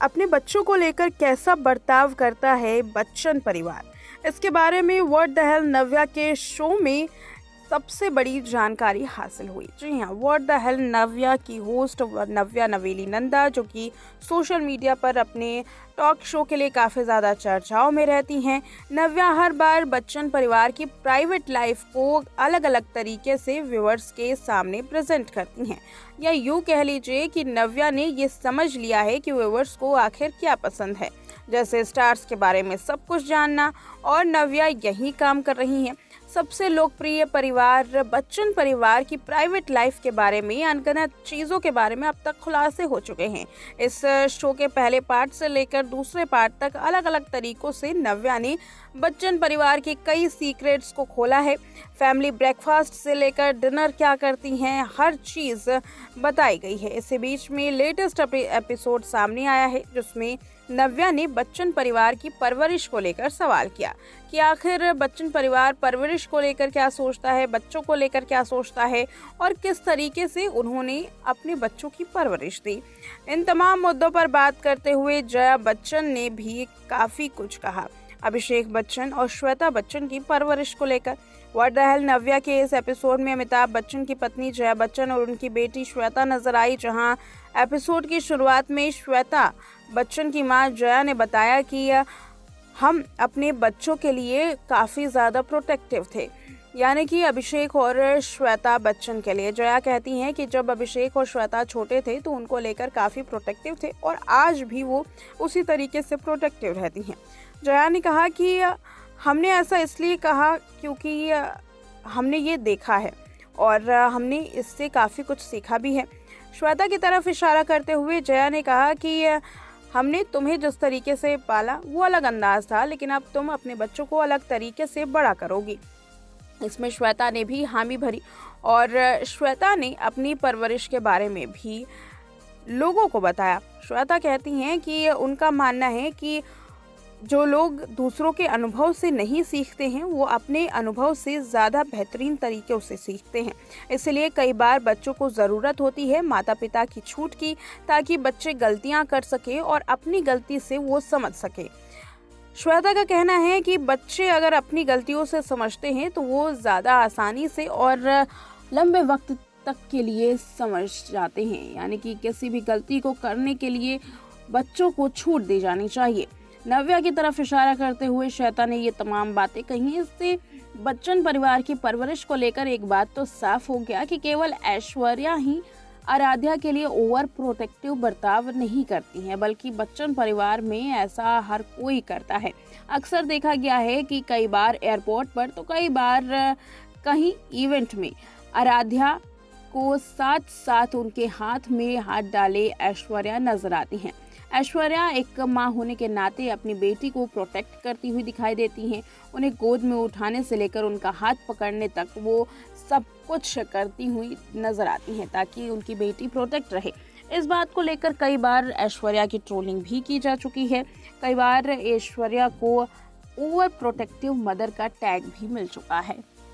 अपने बच्चों को लेकर कैसा बर्ताव करता है बच्चन परिवार, इसके बारे में व्हाट द हेल नव्या के शो में सबसे बड़ी जानकारी हासिल हुई। जी हाँ, व्हाट द हेल नव्या की होस्ट नव्या नवेली नंदा, जो कि सोशल मीडिया पर अपने टॉक शो के लिए काफ़ी ज़्यादा चर्चाओं में रहती हैं। नव्या हर बार बच्चन परिवार की प्राइवेट लाइफ को अलग अलग तरीके से व्यूअर्स के सामने प्रेजेंट करती हैं, या यूँ कह लीजिए कि नव्या ने ये समझ लिया है कि व्यूअर्स को आखिर क्या पसंद है, जैसे स्टार्स के बारे में सब कुछ जानना, और नव्या यही काम कर रही हैं। सबसे लोकप्रिय परिवार बच्चन परिवार की प्राइवेट लाइफ के बारे में अनगिनत चीज़ों के बारे में अब तक खुलासे हो चुके हैं। इस शो के पहले पार्ट से लेकर दूसरे पार्ट तक अलग अलग तरीकों से नव्या ने बच्चन परिवार के कई सीक्रेट्स को खोला है। फैमिली ब्रेकफास्ट से लेकर डिनर क्या करती हैं, हर चीज़ बताई गई है। इसी बीच में लेटेस्ट एपिसोड सामने आया है, जिसमें नव्या ने बच्चन परिवार की परवरिश को लेकर सवाल किया कि आखिर बच्चन परिवार परवरिश को लेकर क्या सोचता है, बच्चों को लेकर क्या सोचता है, और किस तरीके से उन्होंने अपने बच्चों की परवरिश दी। इन तमाम मुद्दों पर बात करते हुए जया बच्चन ने भी काफ़ी कुछ कहा अभिषेक बच्चन और श्वेता बच्चन की परवरिश को लेकर। व्हाट द हेल नव्या के इस एपिसोड में अमिताभ बच्चन की पत्नी जया बच्चन और उनकी बेटी श्वेता नजर आई, जहां एपिसोड की शुरुआत में श्वेता बच्चन की मां जया ने बताया कि हम अपने बच्चों के लिए काफ़ी ज़्यादा प्रोटेक्टिव थे, यानी कि अभिषेक और श्वेता बच्चन के लिए। जया कहती हैं कि जब अभिषेक और श्वेता छोटे थे तो उनको लेकर काफ़ी प्रोटेक्टिव थे, और आज भी वो उसी तरीके से प्रोटेक्टिव रहती हैं। जया ने कहा कि हमने ऐसा इसलिए कहा क्योंकि हमने ये देखा है और हमने इससे काफ़ी कुछ सीखा भी है। श्वेता की तरफ इशारा करते हुए जया ने कहा कि हमने तुम्हें जिस तरीके से पाला वो अलग अंदाज था, लेकिन अब तुम अपने बच्चों को अलग तरीके से बड़ा करोगी। इसमें श्वेता ने भी हामी भरी, और श्वेता ने अपनी परवरिश के बारे में भी लोगों को बताया। श्वेता कहती हैं कि उनका मानना है कि जो लोग दूसरों के अनुभव से नहीं सीखते हैं, वो अपने अनुभव से ज़्यादा बेहतरीन तरीक़ों से सीखते हैं। इसलिए कई बार बच्चों को ज़रूरत होती है माता पिता की छूट की, ताकि बच्चे गलतियां कर सके और अपनी गलती से वो समझ सके। श्वेता का कहना है कि बच्चे अगर अपनी गलतियों से समझते हैं तो वो ज़्यादा आसानी से और लंबे वक्त तक के लिए समझ जाते हैं, यानी कि किसी भी गलती को करने के लिए बच्चों को छूट दी जानी चाहिए। नव्या की तरफ इशारा करते हुए श्वेता ने ये तमाम बातें कही। इससे बच्चन परिवार की परवरिश को लेकर एक बात तो साफ हो गया कि केवल ऐश्वर्या ही आराध्या के लिए ओवर प्रोटेक्टिव बर्ताव नहीं करती हैं, बल्कि बच्चन परिवार में ऐसा हर कोई करता है। अक्सर देखा गया है कि कई बार एयरपोर्ट पर तो कई बार कहीं इवेंट में आराध्या को साथ साथ उनके हाथ में हाथ डाले ऐश्वर्या नजर आती हैं। ऐश्वर्या एक माँ होने के नाते अपनी बेटी को प्रोटेक्ट करती हुई दिखाई देती हैं। उन्हें गोद में उठाने से लेकर उनका हाथ पकड़ने तक वो सब कुछ करती हुई नजर आती हैं, ताकि उनकी बेटी प्रोटेक्ट रहे। इस बात को लेकर कई बार ऐश्वर्या की ट्रोलिंग भी की जा चुकी है। कई बार ऐश्वर्या को ओवर प्रोटेक्टिव मदर का टैग भी मिल चुका है।